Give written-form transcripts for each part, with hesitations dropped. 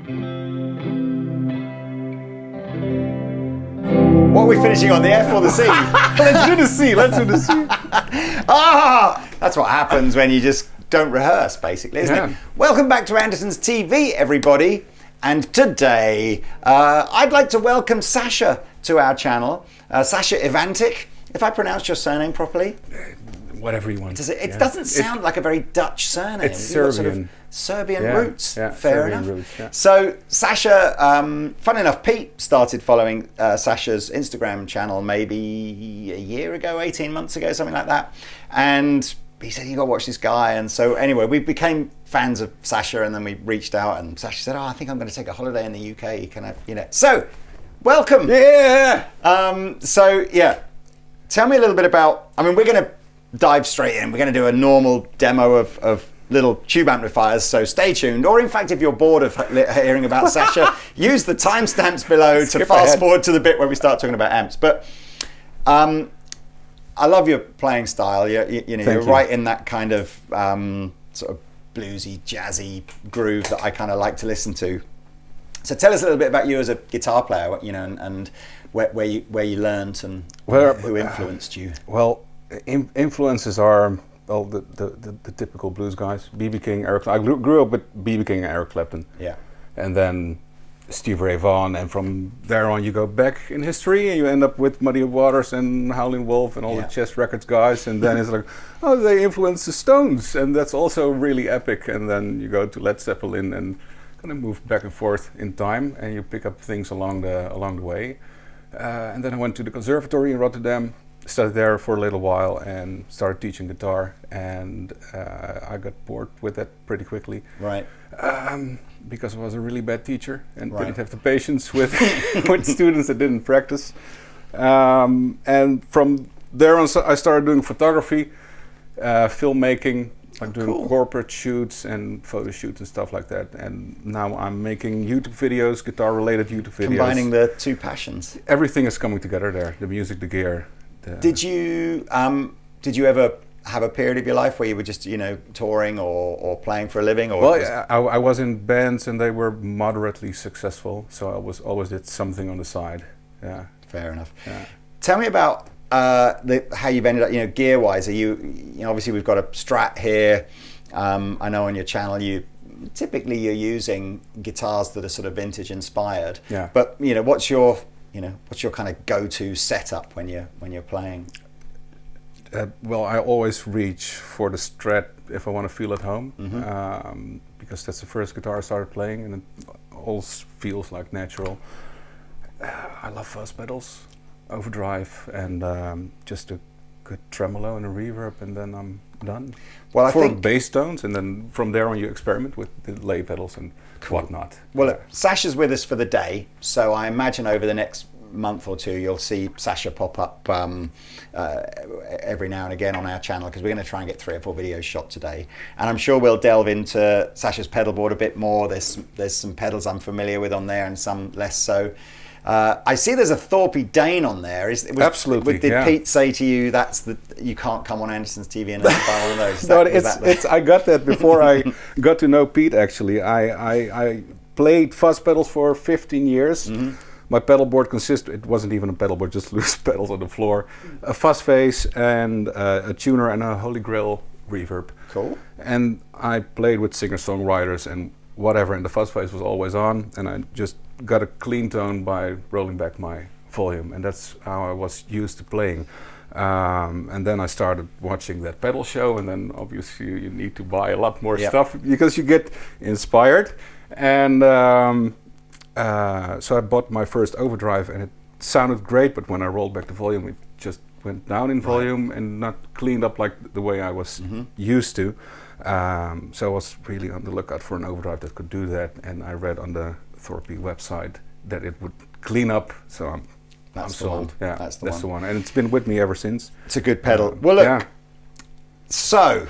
What are we finishing on, the F or the C? Let's do the C, let's do the C. That's what happens when you just don't rehearse, basically, isn't it? Welcome back to Andertons TV, everybody. And today, I'd like to welcome Sasha to our channel. Sasha Ivantic, if I pronounced your surname properly. Whatever you want. It doesn't sound like a very Dutch surname. It's Serbian. Sort of Serbian roots. Yeah, fair Serbian enough. Roots, yeah. So Sasha, fun enough, Pete started following Sasha's Instagram channel maybe a year ago, 18 months ago, something like that. And he said, you got to watch this guy. And so anyway, we became fans of Sasha, and then we reached out, and Sasha said, I think I'm going to take a holiday in the UK. Can I, So, welcome. Yeah. Tell me a little bit about, we're going to dive straight in. We're going to do a normal demo of little tube amplifiers, so stay tuned. Or in fact, if you're bored of hearing about Sasha, use the timestamps below to fast forward to the bit where we start talking about amps. But I love your playing style. You're right in that kind of sort of bluesy, jazzy groove that I kind of like to listen to. So tell us a little bit about you as a guitar player, and where you learned and who influenced you. Well, influences are the typical blues guys. B.B. King, Eric. I grew up with B.B. King and Eric Clapton. Yeah. And then Stevie Ray Vaughan, and from there on you go back in history and you end up with Muddy Waters and Howlin' Wolf and all the Chess Records guys, and then it's like, oh, they influenced the Stones, and that's also really epic. And then you go to Led Zeppelin and kind of move back and forth in time, and you pick up things along the way. And then I went to the conservatory in Rotterdam, studied there for a little while and started teaching guitar, and I got bored with that pretty quickly. Right. Because I was a really bad teacher and didn't have the patience with with students that didn't practice. And from there on, I started doing photography, filmmaking, doing corporate shoots and photo shoots and stuff like that. And now I'm making YouTube videos, guitar-related YouTube videos. Combining the two passions. Everything is coming together there: the music, the gear. Did you ever have a period of your life where you were just touring or playing for a living? Or well, I was in bands and they were moderately successful, so I always did something on the side. Yeah. Fair enough. Yeah. Tell me about how you've ended up. Gear wise, are you obviously we've got a Strat here. I know on your channel typically you're using guitars that are sort of vintage inspired. Yeah. But what's your kind of go-to setup when you're playing? Well, I always reach for the Strat if I want to feel at home, because that's the first guitar I started playing, and it all feels like natural. I love fuzz pedals, overdrive, and just a good tremolo and a reverb, and then I'm done. Well, I think bass tones, and then from there on you experiment with the lay pedals and whatnot. Well, look, Sasha's with us for the day, so I imagine over the next month or two you'll see Sasha pop up every now and again on our channel, because we're going to try and get 3 or 4 videos shot today, and I'm sure we'll delve into Sasha's pedal board a bit more. There's some pedals I'm familiar with on there and some less so. I see there's a Thorpe Dane on there. Absolutely. Did Pete say to you you can't come on Andertons TV and buy all of those? No, I got that before I got to know Pete. Actually, I played fuzz pedals for 15 years. My pedal board it wasn't even a pedal board, just loose pedals on the floor, a fuzz face and a tuner and a Holy Grail reverb. Cool. And I played with singer-songwriters and whatever, and the fuzz face was always on, and I just got a clean tone by rolling back my volume, and that's how I was used to playing. And then I started watching that pedal show, and then obviously you need to buy a lot more stuff because you get inspired. And so I bought my first overdrive, and it sounded great, but when I rolled back the volume, it just went down in volume and not cleaned up like the way I was used to. So I was really on the lookout for an overdrive that could do that, and I read on the Thorpe website that it would clean up, so I'm sold. Yeah, that's the one, and it's been with me ever since. It's a good pedal. Well, look. So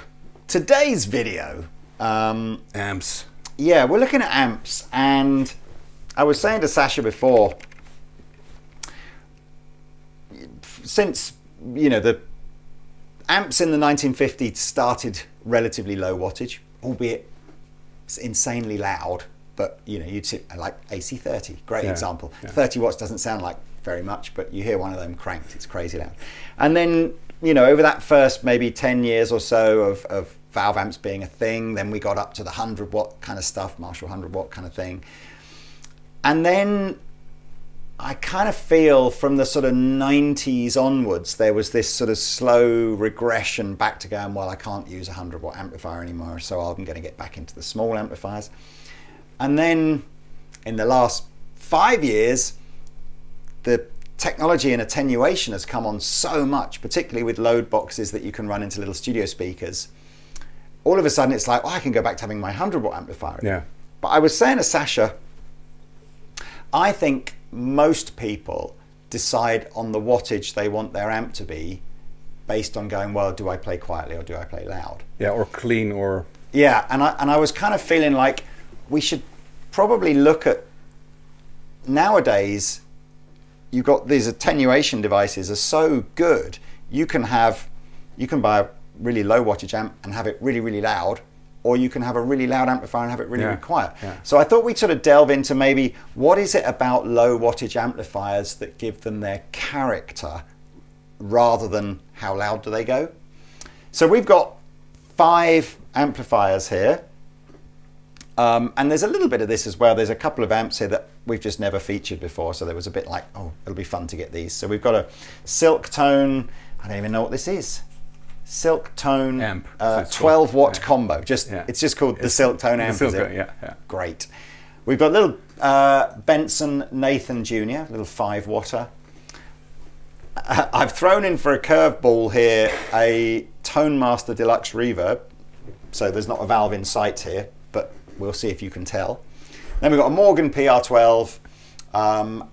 today's video, amps. Yeah, we're looking at amps, and I was saying to Sasha before, since the amps in the 1950s started relatively low wattage, albeit insanely loud. but you'd see like AC30, great Yeah, example. yeah. 30 watts doesn't sound like very much, but you hear one of them cranked, it's crazy loud. And then, over that first maybe 10 years or so of valve amps being a thing, then we got up to the 100 watt kind of stuff, Marshall 100 watt kind of thing. And then I kind of feel from the sort of 90s onwards, there was this sort of slow regression back to going, well, I can't use a 100 watt amplifier anymore, so I'm going to get back into the small amplifiers. And then in the last 5 years, the technology and attenuation has come on so much, particularly with load boxes that you can run into little studio speakers. All of a sudden it's like, I can go back to having my 100 watt amplifier. Yeah. But I was saying to Sasha, I think most people decide on the wattage they want their amp to be based on going, well, do I play quietly or do I play loud? Yeah, or clean or... Yeah, and I was kind of feeling like we should probably look at, nowadays, you've got these attenuation devices are so good, you can buy a really low wattage amp and have it really, really loud, or you can have a really loud amplifier and have it really, really quiet. Yeah. So I thought we'd sort of delve into maybe what is it about low wattage amplifiers that give them their character rather than how loud do they go. So we've got 5 amplifiers here. And there's a little bit of this as well. There's a couple of amps here that we've just never featured before. So there was a bit like, it'll be fun to get these. So we've got a Silktone, I don't even know what this is. Silktone amp, 12 watt combo. It's just called the Silktone amp. The Silktone, yeah. Great. We've got a little Benson Nathan Jr., little 5 watter. I've thrown in for a curveball here a Tone Master Deluxe Reverb. So there's not a valve in sight here, but we'll see if you can tell. Then we've got a Morgan PR12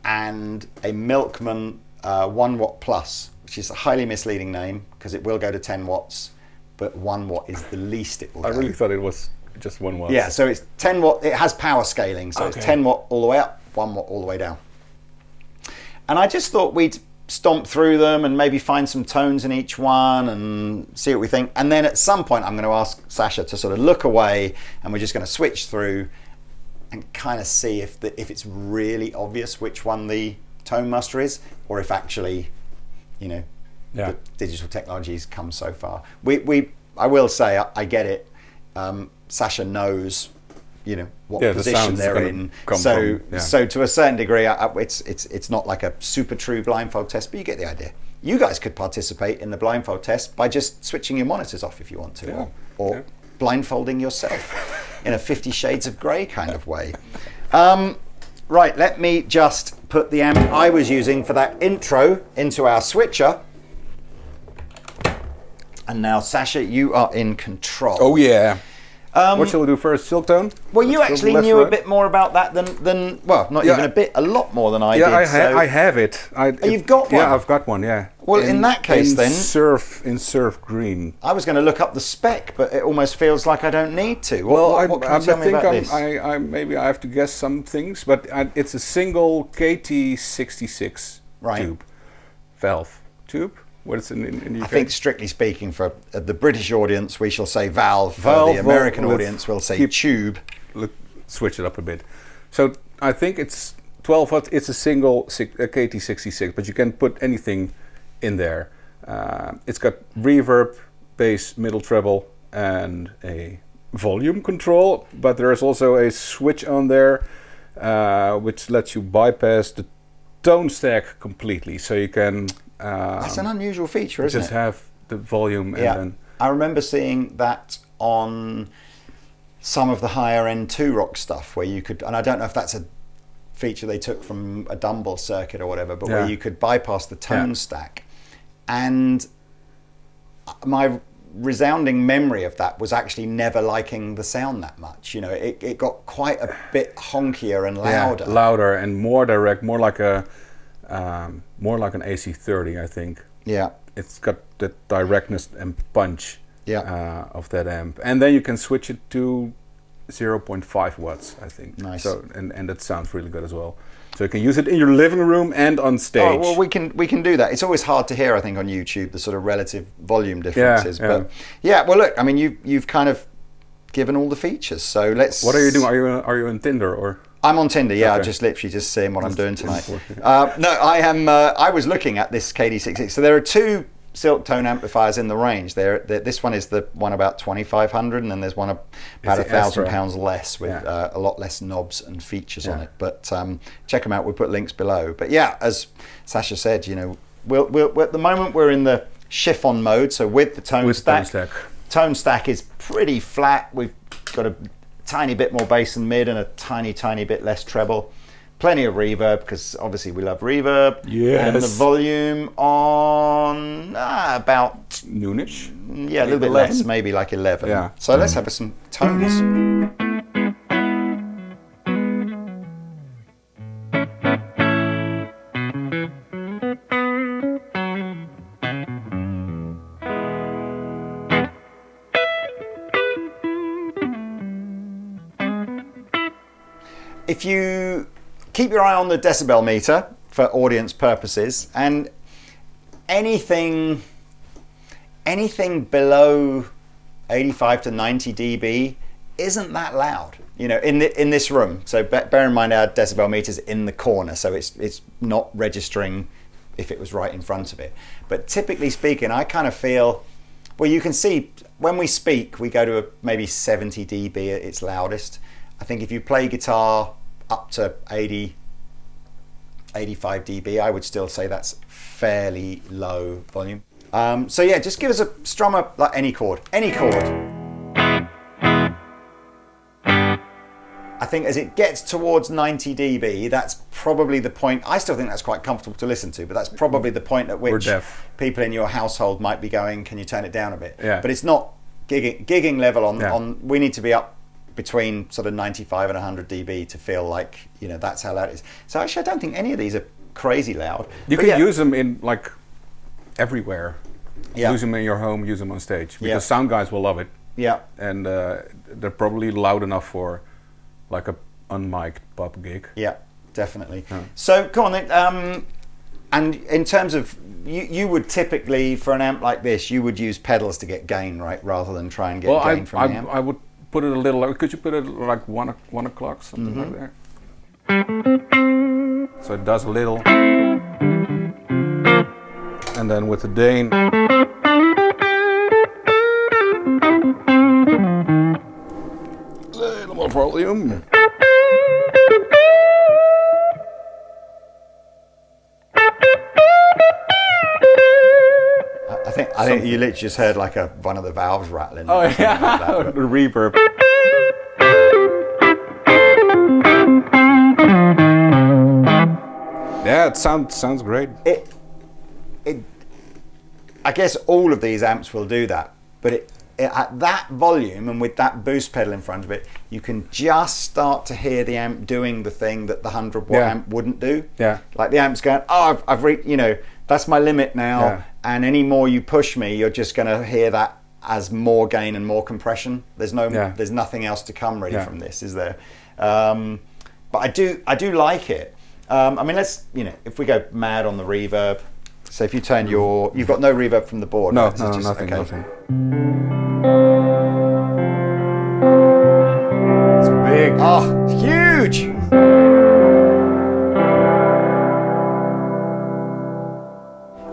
and a Milkman 1 watt plus, which is a highly misleading name because it will go to 10 watts, but 1 watt is the least it will go. I really thought it was just 1 watt. Yeah, so it's 10 watt, it has power scaling, so it's 10 watt all the way up, 1 watt all the way down. And I just thought we'd stomp through them and maybe find some tones in each one and see what we think. And then at some point I'm going to ask Sasha to sort of look away and we're just going to switch through and kind of see if it's really obvious which one the Tone Master is, or if actually, the digital technology's come so far. I will say, I get it. Sasha knows, what position they're in. So to a certain degree, it's not like a super true blindfold test, but you get the idea. You guys could participate in the blindfold test by just switching your monitors off if you want to, or blindfolding yourself in a 50 Shades of Grey kind of way. Right, let me just put the amp I was using for that intro into our switcher. And now, Sasha, you are in control. Oh, yeah. What shall we do first? Silktone? Well, you actually knew a bit more about that than not even a bit, a lot more than I did. I have it. You've got one? Yeah, I've got one, yeah. Well, in that case then... In surf green. I was going to look up the spec, but it almost feels like I don't need to. What can you tell me about this? Maybe I have to guess some things, but it's a single KT66 tube. Valve tube. What is it in UK? I think, strictly speaking, for the British audience, we shall say valve. For the American audience, we'll say tube. Switch it up a bit. So I think it's 12 watt. It's a single KT66, but you can put anything in there. It's got reverb, bass, middle treble, and a volume control. But there's also a switch on there, which lets you bypass the tone stack completely. So you can... That's an unusual feature, isn't it? Just have the volume and then... I remember seeing that on some of the higher end 2-rock stuff where you could, and I don't know if that's a feature they took from a Dumble circuit or whatever, but where you could bypass the tone stack. And my resounding memory of that was actually never liking the sound that much. It got quite a bit honkier and louder. Yeah, louder and more direct, more like an AC30, I think. Yeah. It's got the directness and punch of that amp. And then you can switch it to 0.5 watts, I think. Nice. So and that sounds really good as well. So you can use it in your living room and on stage. Oh, well, we can do that. It's always hard to hear, I think, on YouTube, the sort of relative volume differences. But well, look, I mean, you've kind of given all the features. So let's. What are you doing? Are you in Tinder or? I'm on Tinder. Yeah, Okay. I'm just literally just seeing what I'm doing tonight. No, I am. I was looking at this KD66. So there are two Silktone amplifiers in the range. This one is the one about 2,500, and then there's one about £1,000 less with a lot less knobs and features on it. But check them out. We'll put links below. But yeah, as Sasha said, you know, we'll at the moment we're in the chiffon mode. So with the tone stack. Tone stack is pretty flat. We've got a tiny bit more bass and mid and a tiny bit less treble. Plenty of reverb, because obviously we love reverb. Yes. And the volume on about noonish. Yeah, a little bit 11? Less, maybe like 11. Yeah. So let's have some tones. If you keep your eye on the decibel meter for audience purposes, and anything below 85 to 90 dB isn't that loud, you know, in this room. So bear in mind our decibel meter's in the corner, so it's not registering if it was right in front of it. But typically speaking, I kind of feel, well, you can see when we speak, we go to maybe 70 dB at its loudest. I think if you play guitar up to 80, 85 dB, I would still say that's fairly low volume. So yeah, just give us a strum up like any chord. I think as it gets towards 90 dB, that's probably the point. I still think that's quite comfortable to listen to, but that's probably the point at which people in your household might be going, can you turn it down a bit? Yeah. But it's not gigging level on, we need to be up between sort of 95 and 100 dB to feel like, you know, that's how loud it is. So actually I don't think any of these are crazy loud. You can use them in like everywhere. Yeah. Use them in your home, use them on stage, because sound guys will love it. Yeah. And they're probably loud enough for like a unmiked pop gig. Yeah, definitely. So come on then. And in terms of, you would typically, for an amp like this, you would use pedals to get gain, right? Rather than try and get gain from the amp. I would put it a little, could you put it like 1 o'clock, something like that? So it does a little. And then with the Dane. A little more volume. I think you literally just heard like one of the valves rattling. Oh yeah, like the reverb. Yeah, it sounds great. I guess all of these amps will do that, but at that volume and with that boost pedal in front of it, you can just start to hear the amp doing the thing that the 100-watt amp wouldn't do. Yeah. Like the amp's going, oh, I've reached, you know, that's my limit now. Yeah. And any more you push me, you're just going to hear that as more gain and more compression. There's nothing else to come really from this, is there? But I do like it. I mean, let's, you know, if we go mad on the reverb. So if you turn you've got no reverb from the board. No, right? no, nothing. It's big. Oh, it's huge.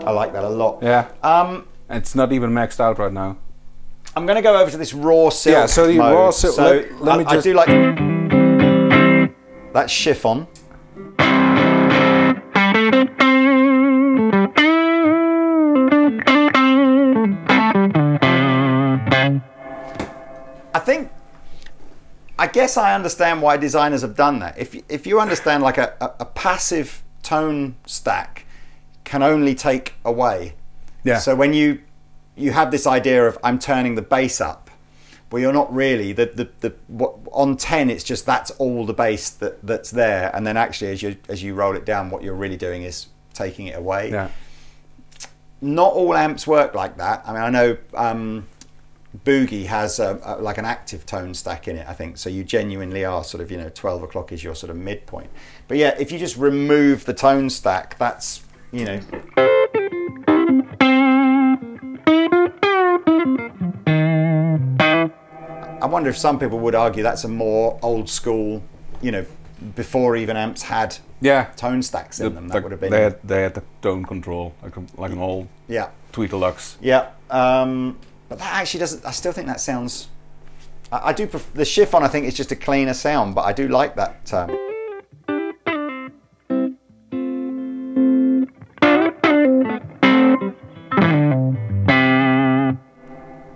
I like that a lot. Yeah. It's not even maxed out right now. I'm going to go over to this raw silk. Yeah, so the mode. raw silk. So let me just. I do like that chiffon. I guess I understand why designers have done that. If you understand like a passive tone stack can only take away. Yeah. So when you have this idea of I'm turning the bass up, well, you're not really. On 10 it's just that's all the bass that's there, and then actually as you roll it down, what you're really doing is taking it away. Yeah. Not all amps work like that. I mean, I know Boogie has like an active tone stack in it, I think. So you genuinely are sort of, you know, 12 o'clock is your sort of midpoint. But yeah, if you just remove the tone stack, that's, you know. I wonder if some people would argue that's a more old school, before even amps had tone stacks in them. That would have been. They had the tone control, like an old Tweed Deluxe. Yeah, but that actually doesn't. I still think that sounds. I do. The chiffon, I think, is just a cleaner sound, but I do like that.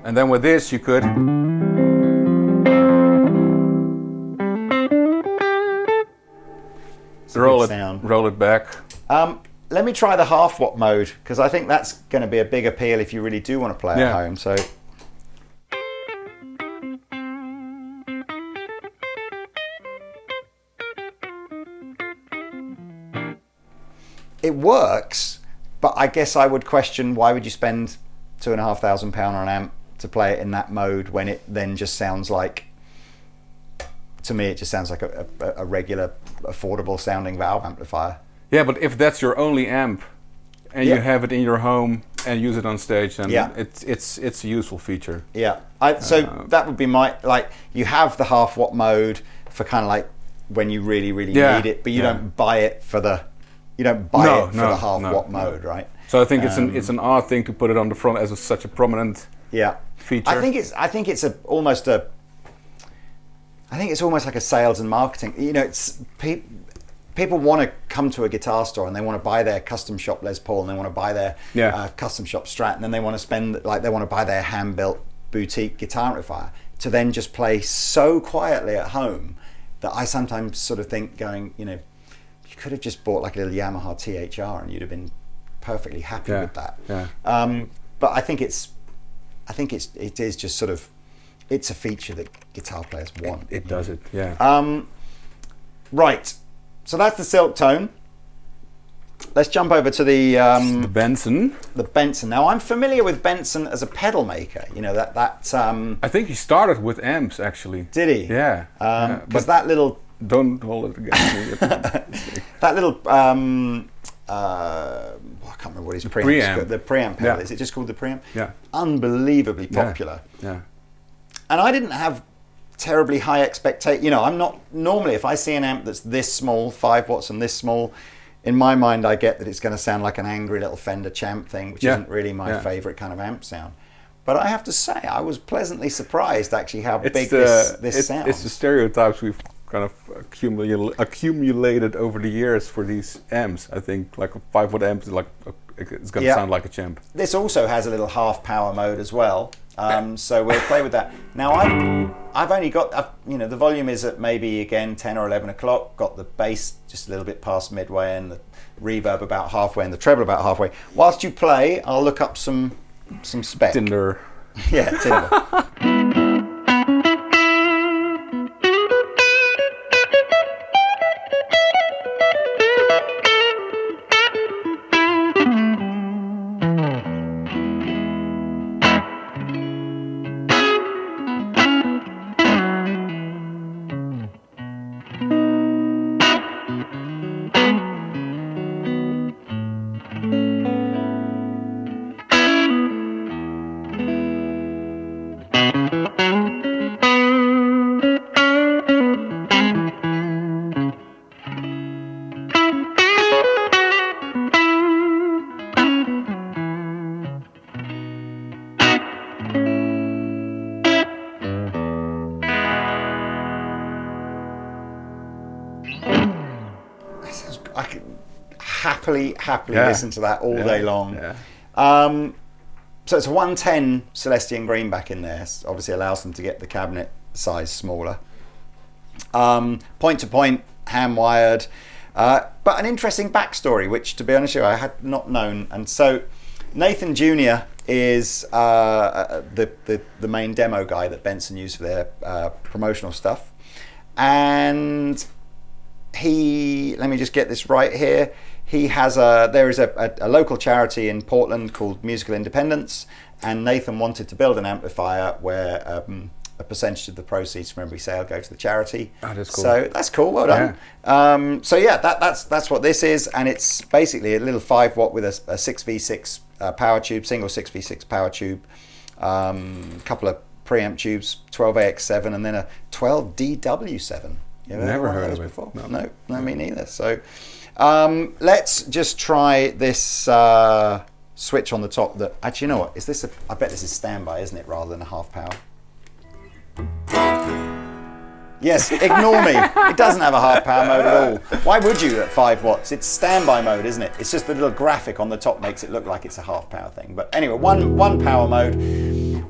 And then with this, you could. Roll it back. Let me try the half watt mode, because I think that's going to be a big appeal if you really do want to play at home. So. It works, but I guess I would question, why would you spend £2,500 on an amp to play it in that mode when it then just sounds like, to me, it just sounds like a regular, affordable sounding valve amplifier. Yeah, but if that's your only amp and you have it in your home and use it on stage, then it's a useful feature. Yeah, so that would be you have the half watt mode for kind of like when you really need it, but you don't buy it for the the half watt mode, right? So I think it's an odd thing to put it on the front as such a prominent feature. I think it's almost like a sales and marketing. It's people want to come to a guitar store and they want to buy their custom shop Les Paul and they want to buy their custom shop Strat, and then they want to buy their hand built boutique guitar amplifier to then just play so quietly at home that I sometimes sort of think, going, you could have just bought like a little Yamaha THR and you'd have been perfectly happy with that. But I think it is just sort of, it's a feature that guitar players want. It does it, yeah. Right, so that's the Silktone. Let's jump over to the Benson. The Benson. Now, I'm familiar with Benson as a pedal maker. I think he started with amps, actually. Did he? Yeah. Because that little. Don't hold it against me. That little. I can't remember what his preamp is called. The preamp pedal. Is it just called the preamp? Yeah. Unbelievably popular. Yeah. And I didn't have terribly high expectations. I'm not normally, if I see an amp that's this small, 5 watts and this small, in my mind I get that it's going to sound like an angry little Fender Champ thing, which isn't really my favorite kind of amp sound. But I have to say, I was pleasantly surprised actually how big this sounds. It's the stereotypes we've kind of accumulated over the years for these amps. I think like a 5 watt amp is it's going to sound like a Champ. This also has a little half power mode as well. So we'll play with that. Now I've only got, the volume is at maybe again 10 or 11 o'clock, got the bass just a little bit past midway and the reverb about halfway and the treble about halfway. Whilst you play, I'll look up some spec. Tinder. Yeah, Tinder. I could happily listen to that all day long. Yeah. So it's a 110 Celestian greenback in there. So obviously allows them to get the cabinet size smaller. Point to point, hand wired. But an interesting backstory, which to be honest with you, I had not known. And so Nathan Jr. is the main demo guy that Benson used for their promotional stuff. And he, let me just get this right here. He has there is a local charity in Portland called Musical Independence, and Nathan wanted to build an amplifier where a percentage of the proceeds from every sale go to the charity. Oh, that's cool. So that's cool. Well done. Yeah. So yeah, that's what this is, and it's basically a little 5 watt with a 6v6 power tube, single 6v6 power tube, couple of preamp tubes, 12AX7 and then a 12DW7. You ever Never heard heard of those of it. before? No. No, me neither. So let's just try this switch on the top. That actually, you know what? Is this? I bet this is standby, isn't it, rather than a half power? Yes, ignore me. It doesn't have a half power mode at all. Why would you at 5 watts? It's standby mode, isn't it? It's just the little graphic on the top makes it look like it's a half power thing. But anyway, one power mode.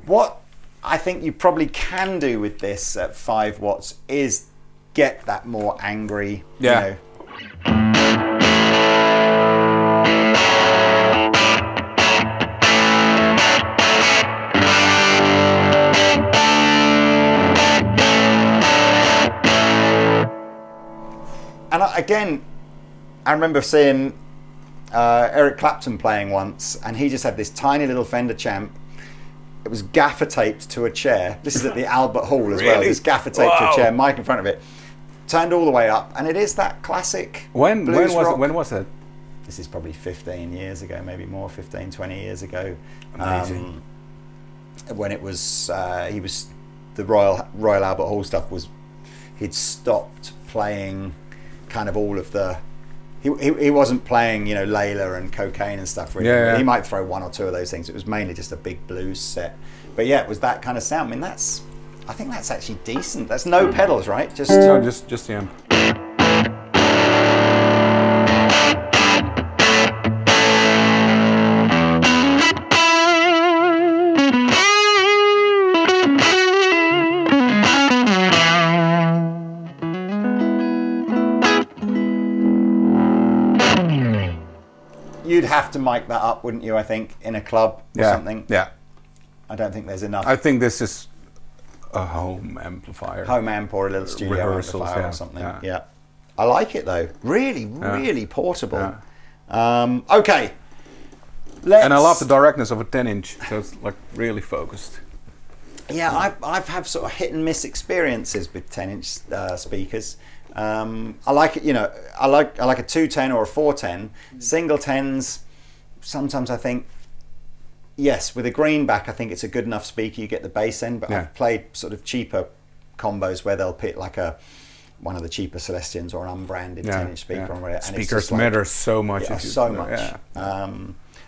What I think you probably can do with this at 5 watts is get that more angry, Yeah. you know. And again, I remember seeing Eric Clapton playing once, and he just had this tiny little Fender Champ. It was gaffer taped to a chair. This is at the Albert Hall as well. Really? This gaffer taped to Wow. a chair, mic in front of it, turned all the way up, and it is that classic When blues rock. was that? This is probably 15 years ago, maybe more, 15, 20 years ago. Amazing. When it was, he was, the Royal Albert Hall stuff was, he'd stopped playing kind of all of the, he wasn't playing, you know, Layla and Cocaine and stuff really. Yeah. He might throw one or two of those things. It was mainly just a big blues set. But yeah, it was that kind of sound. I mean, I think that's actually decent. That's no pedals, right? No, just the amp. You'd have to mic that up, wouldn't you, I think, in a club or something? Yeah. I don't think there's enough. I think this is a home amplifier. Home amp or a little studio Rehearsals, amplifier yeah, or something. yeah. Yeah. I like it though. Really, really portable. Yeah. Okay. Let's, And I love the directness of a 10-inch, so it's like really focused. Yeah, I've had sort of hit and miss experiences with 10-inch speakers. I like it, you know, I like a 210 or a 410. Single 10s, sometimes I think, yes, with a greenback, I think it's a good enough speaker. You get the bass end, but Yeah. I've played sort of cheaper combos where they'll pick like one of the cheaper Celestians or an unbranded 10-inch speaker or whatever. And it's Speakers just like, matter so much. yeah, if you- so much. Yeah.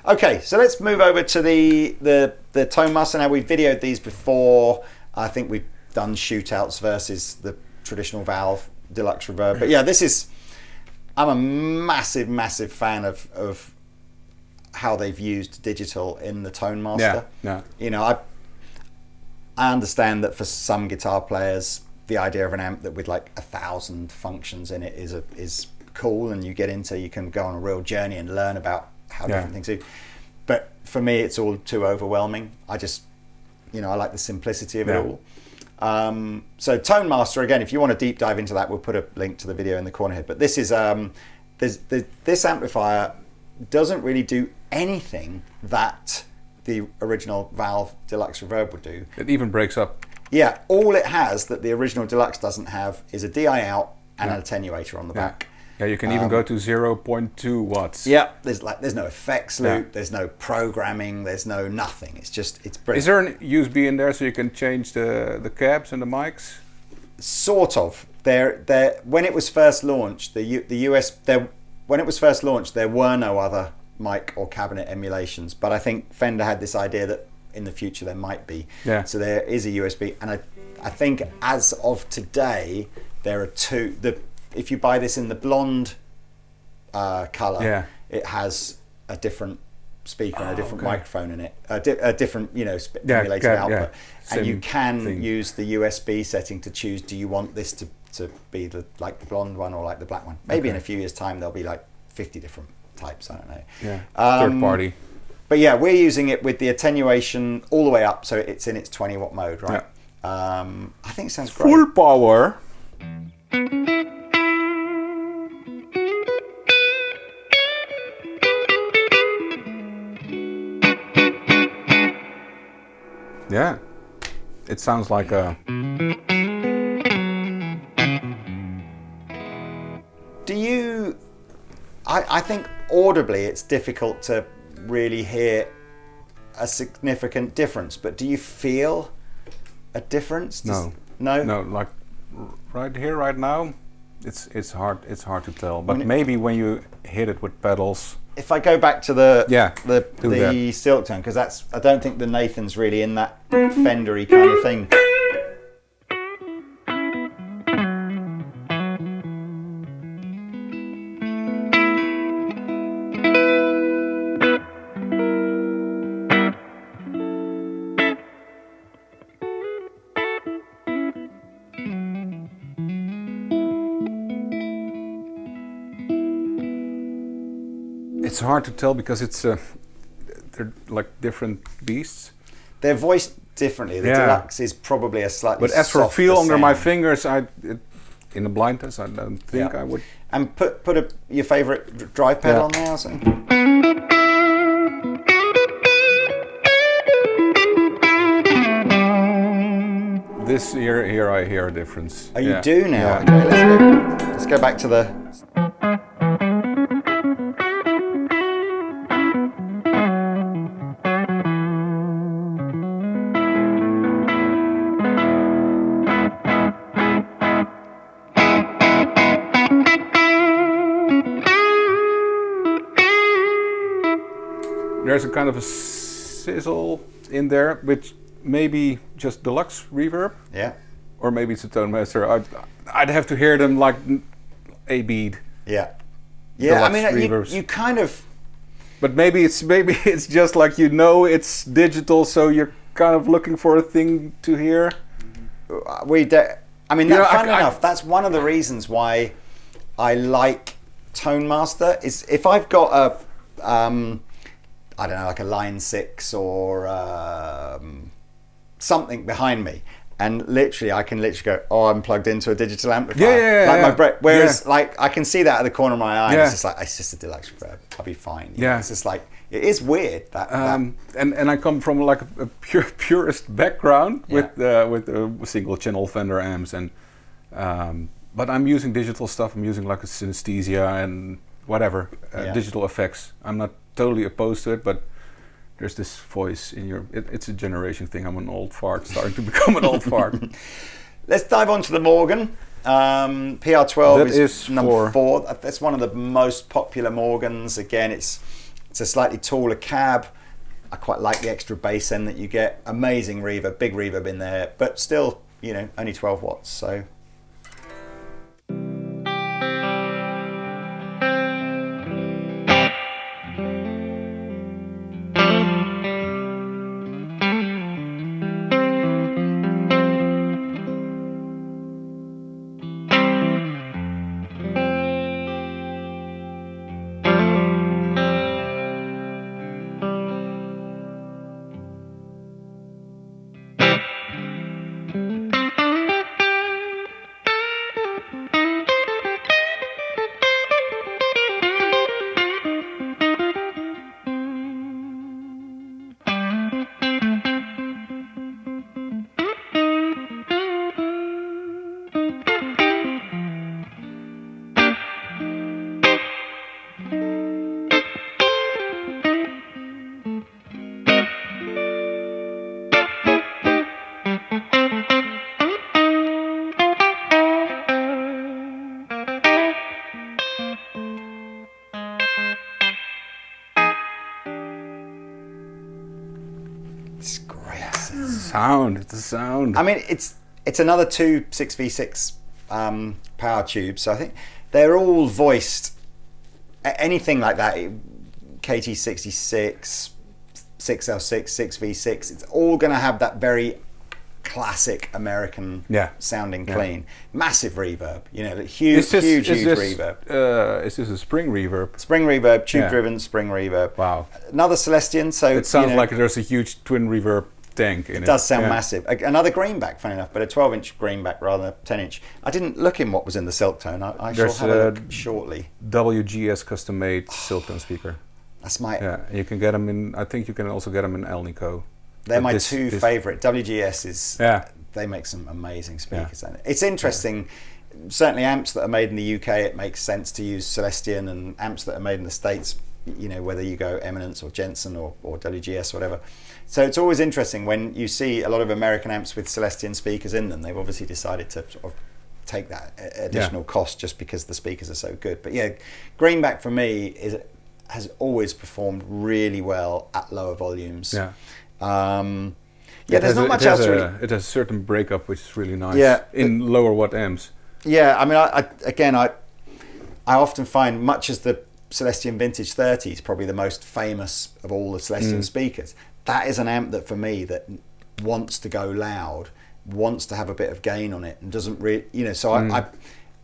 Okay, so let's move over to the Tone Master. Now, we've videoed these before. I think we've done shootouts versus the traditional Valve Deluxe Reverb. But yeah, I'm a massive, massive fan of how they've used digital in the Tone Master. Yeah. You know, I understand that for some guitar players, the idea of an amp that with like 1,000 functions in it is cool, and you can go on a real journey and learn about how different things do. But for me, it's all too overwhelming. I just, you know, I like the simplicity of it all. So Tone Master, again, if you want to deep dive into that, we'll put a link to the video in the corner here. But this is this amplifier doesn't really do anything that the original Valve Deluxe Reverb would do. It even breaks up. Yeah, all it has that the original Deluxe doesn't have is a DI out and an attenuator on the back. Yeah, you can even go to 0.2 watts. Yeah, there's no effects loop, there's no programming, there's no nothing. It's brilliant. Is there an USB in there so you can change the cabs and the mics? Sort of. When it was first launched, when it was first launched, there were no other mic or cabinet emulations. But I think Fender had this idea that in the future there might be. Yeah. So there is a USB, and I think as of today there are two. If you buy this in the blonde color, it has a different speaker and a different microphone in it, a different emulated output, and you can use the USB setting to choose. Do you want this to be like the blonde one or like the black one? Maybe in a few years' time there'll be like 50 different types. I don't know. Yeah, third party. But yeah, we're using it with the attenuation all the way up, so it's in its 20 watt mode, right? Yeah. I think it sounds great. Full power. Yeah, it sounds like a... Do you... I think audibly it's difficult to really hear a significant difference, but do you feel a difference? No. No, like right here, right now, it's hard to tell. But maybe when you hit it with pedals. If I go back to the that. Silktone, because I don't think the Nathan's really in that Fendery kind of thing. It's hard to tell because they're like different beasts. They're voiced differently. The Deluxe is probably a slightly. But as for feel under sound. my fingers, in the blind test, I don't think I would. And put your favourite drive pedal on there or something. This here I hear a difference. Oh, you do now. Yeah. Okay, let's go back to the. There's a kind of a sizzle in there, which maybe just Deluxe reverb. Yeah. Or maybe it's a Tone Master. I'd have to hear them like a bead. Yeah. Yeah. Deluxe I mean, reverbs. you kind of. But maybe it's just like it's digital, so you're kind of looking for a thing to hear. I mean, funny enough, that's one of the reasons why I like Tone Master. Is if I've got a I don't know, like a Line 6 or something behind me, and literally I can go, oh, I'm plugged into a digital amplifier. Whereas like I can see that at the corner of my eye, and it's just like, it's just a Deluxe reverb, I'll be fine. It's just like, it is weird that. And I come from like a purist background with single channel Fender amps, and but I'm using digital stuff. I'm using like a synesthesia and whatever digital effects. I'm not totally opposed to it, but there's this voice in your. It's a generation thing. I'm an old fart, starting to become an old fart. Let's dive on to the Morgan. PR12 is number 4. That's one of the most popular Morgans. Again, it's a slightly taller cab. I quite like the extra bass end that you get. Amazing reverb, big reverb in there, but still, only 12 watts. So. It's a sound. I mean, it's another 2 6v6 power tubes, so I think they're all voiced. Anything like that, KT66, 6L6, 6v6, it's all going to have that very classic American sounding clean. Massive reverb, huge reverb. Is this a spring reverb? Spring reverb, tube driven spring reverb. Wow. Another Celestion, so it sounds like there's a huge twin reverb tank in it. It does sound massive. Another greenback, funny enough, but a 12-inch greenback rather than a 10-inch. I didn't look in what was in the Silktone. I shall have a look shortly. WGS custom-made Silktone speaker. That's my... Yeah, you can get them in... I think you can also get them in Alnico. They're my two favourite. WGS is... They make some amazing speakers. Yeah. It's interesting. Certainly amps that are made in the UK, it makes sense to use Celestion, and amps that are made in the States you know, whether you go Eminence or Jensen or WGS or whatever. So it's always interesting when you see a lot of American amps with Celestion speakers in them. They've obviously decided to sort of take that additional cost just because the speakers are so good. But yeah, Greenback for me has always performed really well at lower volumes. Yeah. There's not much else really. It has a certain breakup which is really nice. Yeah, in lower watt amps. Yeah, I mean, I often find, much as the Celestion Vintage 30 is probably the most famous of all the Celestion speakers, that is an amp that for me that wants to go loud, wants to have a bit of gain on it, and doesn't really, you know. So I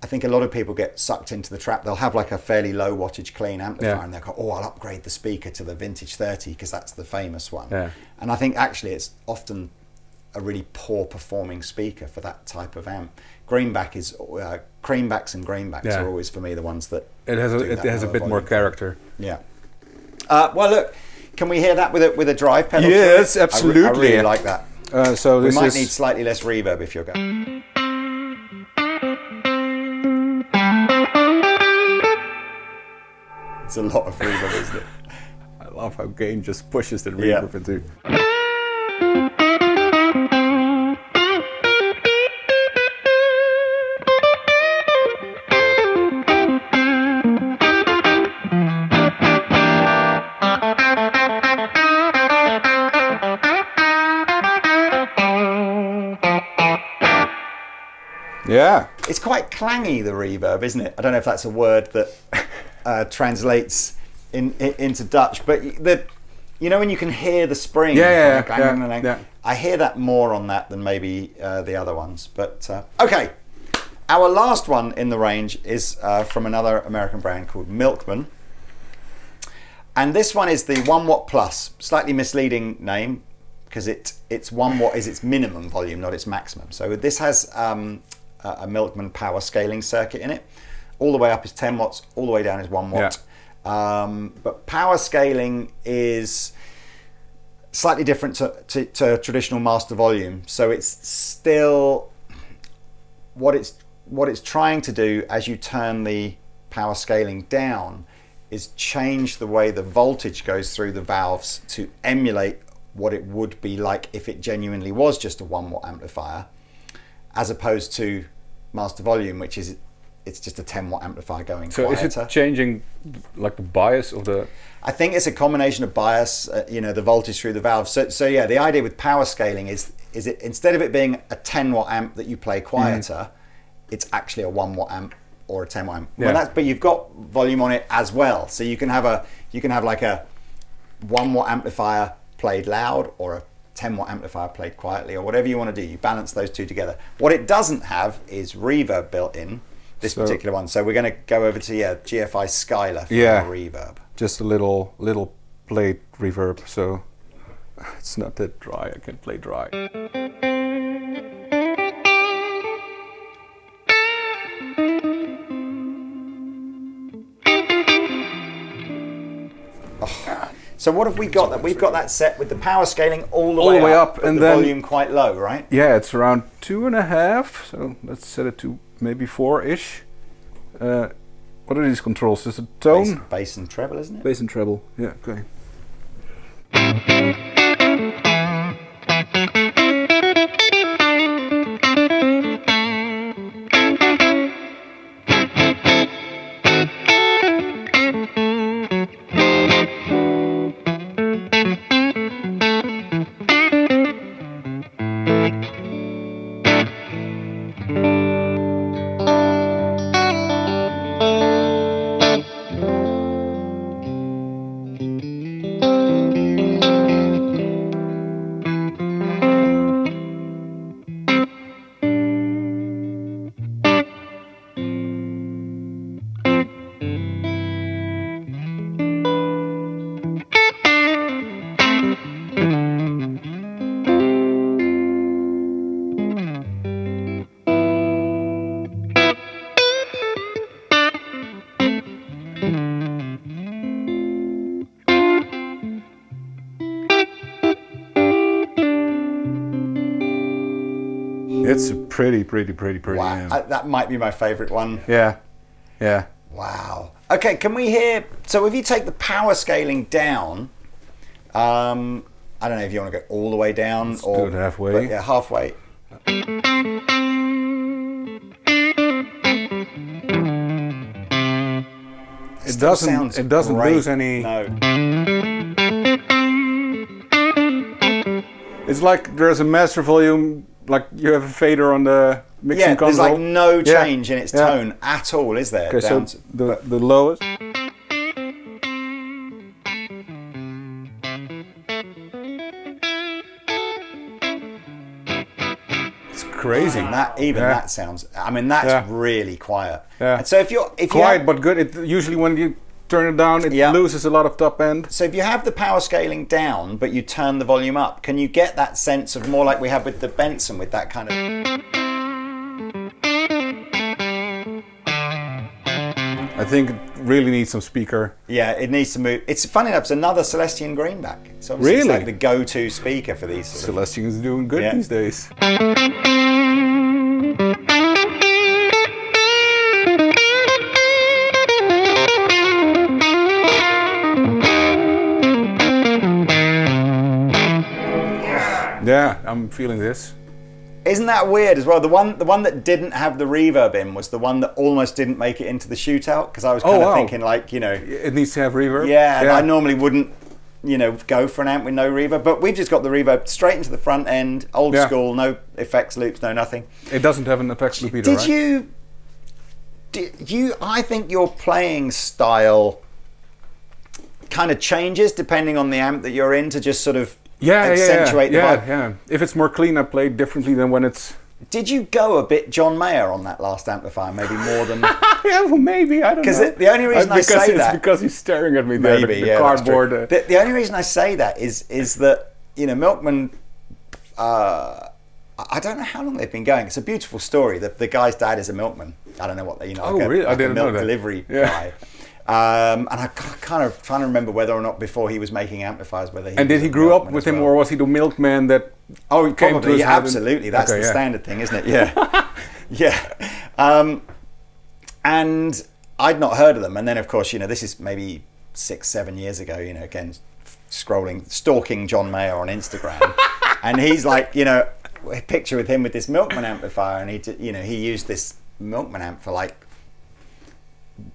think a lot of people get sucked into the trap. They'll have like a fairly low wattage clean amplifier, and they'll go, "Oh, I'll upgrade the speaker to the Vintage 30 because that's the famous one." Yeah. And I think actually it's often a really poor performing speaker for that type of amp. Greenback is creambacks and greenbacks are always for me the ones that it has a bit more character. Yeah. Well, look, can we hear that with a drive pedal? Yes, absolutely. I really like that. So we might need slightly less reverb if you're going. It's a lot of reverb, isn't it? I love how gain just pushes the reverb into. Yeah. It's quite clangy, the reverb, isn't it? I don't know if that's a word that translates into Dutch, but you know when you can hear the spring? Yeah. I hear that more on that than maybe the other ones. But okay, our last one in the range is from another American brand called Milkman. And this one is the 1 watt plus, slightly misleading name because it's 1 watt is its minimum volume, not its maximum. So this has a Milkman power scaling circuit in it. All the way up is 10 watts, all the way down is 1 watt. But power scaling is slightly different to traditional master volume. So it's still what it's trying to do as you turn the power scaling down is change the way the voltage goes through the valves to emulate what it would be like if it genuinely was just a 1 watt amplifier, as opposed to master volume, which is it's just a 10 watt amplifier going quieter. Is it changing like the bias of the? I think it's a combination of bias, the voltage through the valve. So yeah, the idea with power scaling is it instead of it being a 10 watt amp that you play quieter, it's actually a 1 watt amp or a 10 watt amp. Yeah. But you've got volume on it as well, so you can have like a 1 watt amplifier played loud or a 10 watt amplifier played quietly, or whatever you want to do. You balance those two together. What it doesn't have is reverb built in, this particular one. So we're going to go over to GFI Skylar for reverb. Just a little plate reverb, so it's not that dry. I can play dry. So what have we got? That we've got that set with the power scaling all the way up, and the volume quite low, right? Yeah, it's around 2.5. So let's set it to maybe 4-ish. What are these controls? Is it tone? Bass and treble, isn't it? Bass and treble. Yeah. Okay. It's a pretty wow. amp. That might be my favorite one. Yeah. Wow. Okay, can we hear? So if you take the power scaling down, I don't know if you want to go all the way down Let's or do it halfway. But yeah, halfway. It doesn't great. lose any. No. It's like there's a master volume, like you have a fader on the mixing Yeah, there's console. like no change in its Yeah. tone at all, is there? Okay, so Down to- the lowest. It's crazy. And that sounds. I mean, that's really quiet. Yeah. And so if you Quiet but good. It usually when you turn it down, it loses a lot of top end. So if you have the power scaling down, but you turn the volume up, can you get that sense of more like we have with the Benson, with that kind of? I think it really needs some speaker. Yeah, it needs to move. It's funny enough. It's another Celestian greenback. So obviously it's like the go-to speaker for these. Sort of, Celestian is doing good these days. Yeah, I'm feeling this. Isn't that weird as well? The one that didn't have the reverb in was the one that almost didn't make it into the shootout, because I was kind of thinking like, you know, it needs to have reverb. Yeah, and I normally wouldn't, you know, go for an amp with no reverb, but we've just got the reverb straight into the front end, old school, no effects loops, no nothing. It doesn't have an effects loop either, right? Did you? I think your playing style kind of changes depending on the amp that you're in to just sort of accentuate the vibe. Yeah. If it's more clean, I play differently than when it's. Did you go a bit John Mayer on that last amplifier? Maybe more than. Yeah, well, maybe, I don't know. Because the only reason I say that. It's because he's staring at me there. Maybe, the cardboard. The only reason I say that is that, you know, Milkman. I don't know how long they've been going. It's a beautiful story. The guy's dad is a milkman. I don't know what you know. Oh, really? I didn't know that. Delivery guy. And I kind of trying to remember whether or not before he was making amplifiers, whether he. And did he grow up with him, or was he the milkman that? Oh, came probably. to Absolutely. That's the standard thing, isn't it? Yeah, yeah. And I'd not heard of them, and then of course, you know, this is maybe 6-7 years ago. You know, again, stalking John Mayer on Instagram, and he's like, you know, a picture with him with this Milkman amplifier, and he used this Milkman amp for like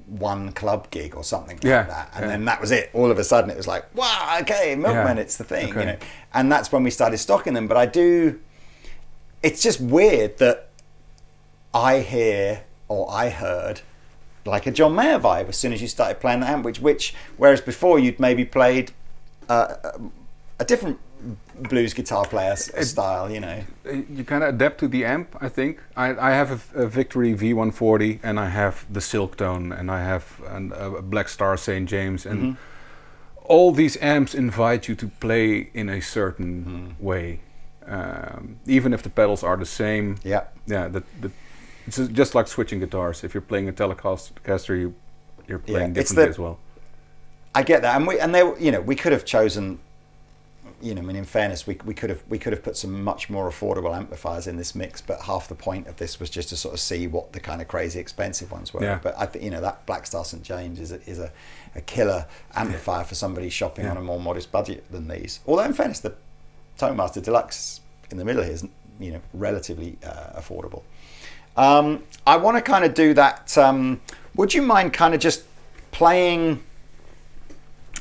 one club gig or something like that, and then that was it. All of a sudden it was like, wow, okay, Milkman, it's the thing, you know. And that's when we started stocking them. But it's just weird that I heard like a John Mayer vibe as soon as you started playing the amp, which whereas before you'd maybe played a different blues guitar player style, you know. You kind of adapt to the amp, I think. I have a Victory V140, and I have the Silktone, and I have a Black Star St. James, and all these amps invite you to play in a certain way, even if the pedals are the same. Yeah. It's just like switching guitars. If you're playing a Telecaster, you're playing differently as well. I get that, and we could have chosen. You know, I mean, in fairness, we could have put some much more affordable amplifiers in this mix, but half the point of this was just to sort of see what the kind of crazy expensive ones were. Yeah. But I think, you know, that Black Star St. James is a killer amplifier for somebody shopping on a more modest budget than these. Although, in fairness, the Tone Master Deluxe in the middle here is, you know, relatively affordable. I want to kind of do that. Would you mind kind of just playing?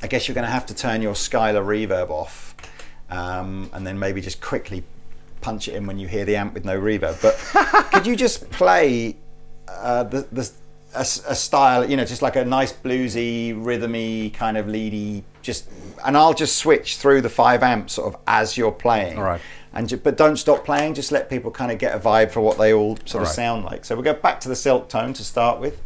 I guess you're going to have to turn your Skylar reverb off. And then maybe just quickly punch it in when you hear the amp with no reverb. But could you just play a style, you know, just like a nice bluesy, rhythmy, kind of leady, and I'll just switch through the 5 amps sort of as you're playing. All right. But don't stop playing. Just let people kind of get a vibe for what they all sort of sound like. So we'll go back to the Silktone to start with.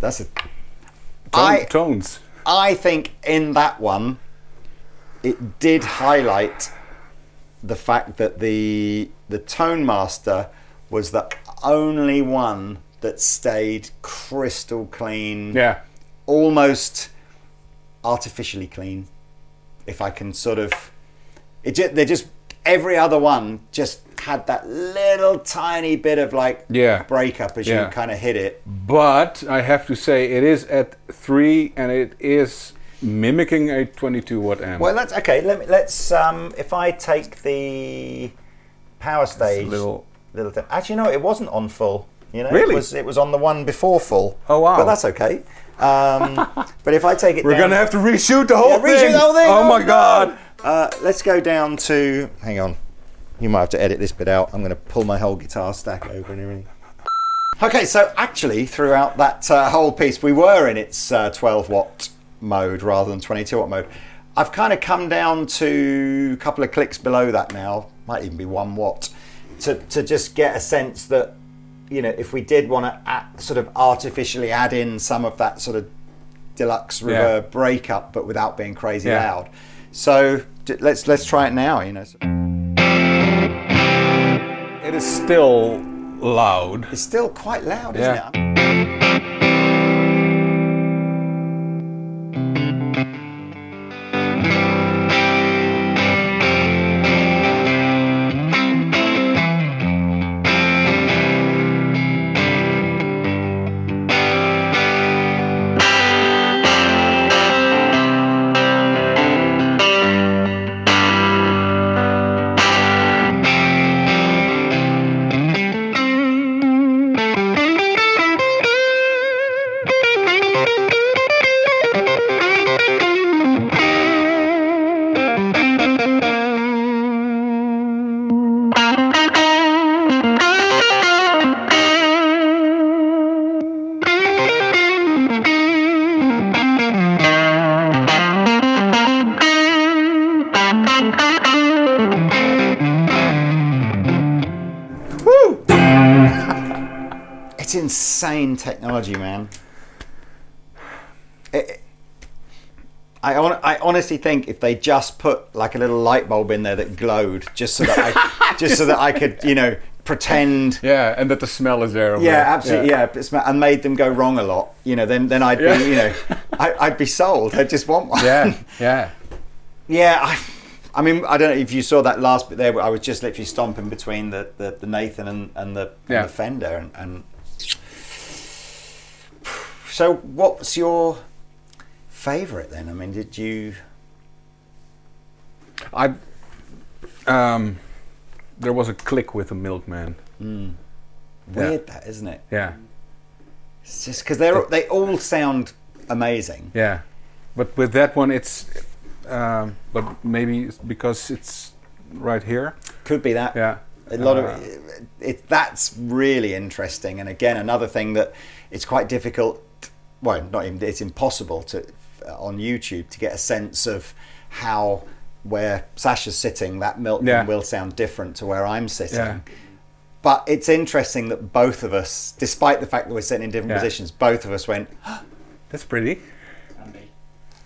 That's a Tones. I think in that one, it did highlight the fact that the Tone Master was the only one that stayed crystal clean. Yeah. Almost artificially clean, if I can sort of. They're just every other one just had that little tiny bit of like breakup as you kind of hit it. But I have to say, it is at 3 and it is mimicking a 22 watt amp. Well, that's okay. Let's if I take the power stage, little thing. Actually, no, it wasn't on full. You know, really, it was on the one before full. Oh wow! But that's okay. But if I take it, we're gonna have to reshoot the whole thing. Reshoot the whole thing. Oh my god! Let's go down to. Hang on, you might have to edit this bit out. I'm going to pull my whole guitar stack over and everything. Okay, so actually, throughout that whole piece, we were in its 12 watt mode rather than 22 watt mode. I've kind of come down to a couple of clicks below that now. Might even be 1 watt to just get a sense that. You know, if we did want to sort of artificially add in some of that sort of deluxe reverb breakup, but without being crazy loud. So let's try it now. You know, it is still loud. It's still quite loud, isn't it? It's insane technology, man. I honestly think if they just put like a little light bulb in there that glowed, just so that I could, you know, pretend. Yeah, and that the smell is there. Yeah, absolutely. Yeah, and made them go wrong a lot. You know, then I'd be, you know, I'd be sold. I'd just want one. Yeah. I mean, I don't know if you saw that last bit there, but I was just literally stomping between the Nathan and the Fender and. So, what's your favourite then? I mean, did you? There was a click with the Milkman. Weird, that, isn't it? Yeah. It's just because they all sound amazing. Yeah, but with that one, it's. But maybe it's because it's right here. Could be that. Yeah. A lot of that's really interesting, and again, another thing that it's quite difficult. Well, not even. It's impossible to on YouTube to get a sense of how where Sasha's sitting, that Milkman will sound different to where I'm sitting. Yeah. But it's interesting that both of us, despite the fact that we're sitting in different positions, both of us went. That's pretty.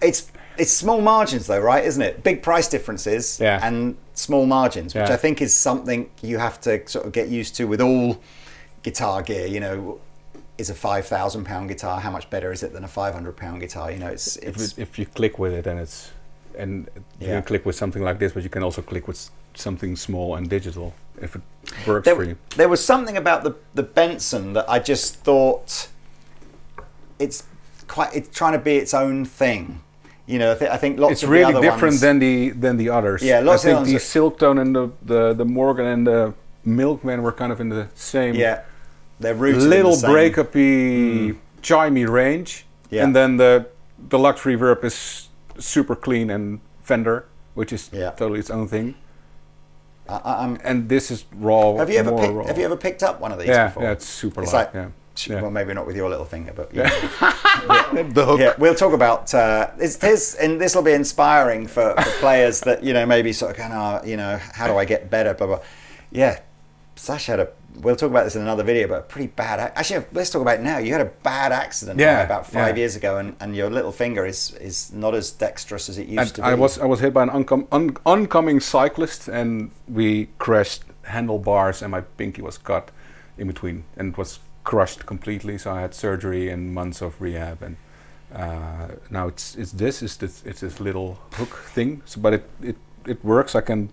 It's small margins though, right? Isn't it? Big price differences and small margins, which I think is something you have to sort of get used to with all guitar gear. You know, is a £5,000 guitar how much better is it than a £500 guitar? You know, it's if you click with it, and you can click with something like this, but you can also click with something small and digital if it works for you. There was something about the Benson that I just thought it's trying to be its own thing. You know, I think lots it's of really the other different ones, than the others. Yeah, lots I of think the Silktone and the Morgan and the Milkman were kind of in the same. Yeah, they're rooted little in the same breakup-y, chimey range, and then the Deluxe Reverb is super clean and Fender, which is totally its own thing. And this is raw. Have you ever picked up one of these before? Yeah, it's super light. Well, maybe not with your little finger, but the hook. Yeah, we'll talk about and this will be inspiring for players that maybe sort of going, you know, how do I get better? Blah blah. Yeah, Sasha had a we'll talk about this in another video, but a pretty bad. Actually, let's talk about it now. You had a bad accident about 5 years ago, and your little finger is not as dexterous as it used to be. I was hit by an oncoming cyclist, and we crashed handlebars, and my pinky was cut in between, and it was crushed completely. So I had surgery and months of rehab, and now it's this little hook thing. So, but it works. I can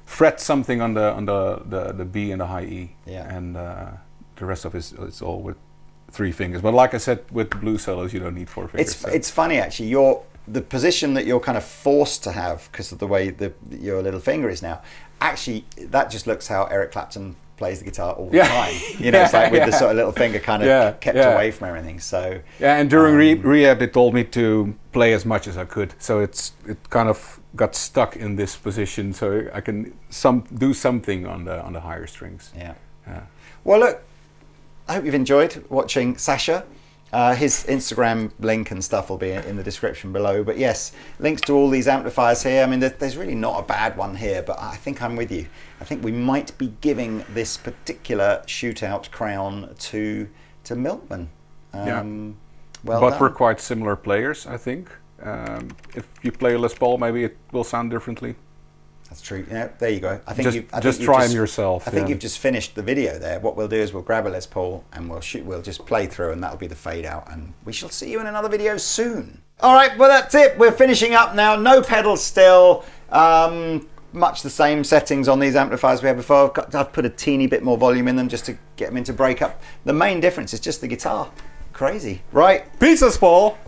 fret something on the B and the high E, and the rest of it's all with 3 fingers. But like I said, with the blues solos, you don't need 4 fingers. It's funny actually. The position that you're kind of forced to have because of the way your little finger is now. Actually, that just looks how Eric Clapton plays the guitar all the time. You know, it's like with the sort of little finger kind of kept away from everything. So and during rehab, they told me to play as much as I could. So it kind of got stuck in this position, so I can do something on the higher strings. Yeah. Well, look, I hope you've enjoyed watching Sasha. His Instagram link and stuff will be in the description below. But yes, links to all these amplifiers here. I mean, there's really not a bad one here, but I think I'm with you. I think we might be giving this particular shootout crown to Milkman. Well but done. we're quite similar players, I think. If you play a Les Paul, maybe it will sound differently. That's true. Yeah, there you go. I think just try them yourself. I think you've just finished the video there. What we'll do is we'll grab a Les Paul and we'll just play through, and that'll be the fade out, and we shall see you in another video soon. All right, well that's it. We're finishing up now. No pedals still. Much the same settings on these amplifiers we had before. I've put a teeny bit more volume in them just to get them into breakup. The main difference is just the guitar. Crazy, right? Peace, Les Paul.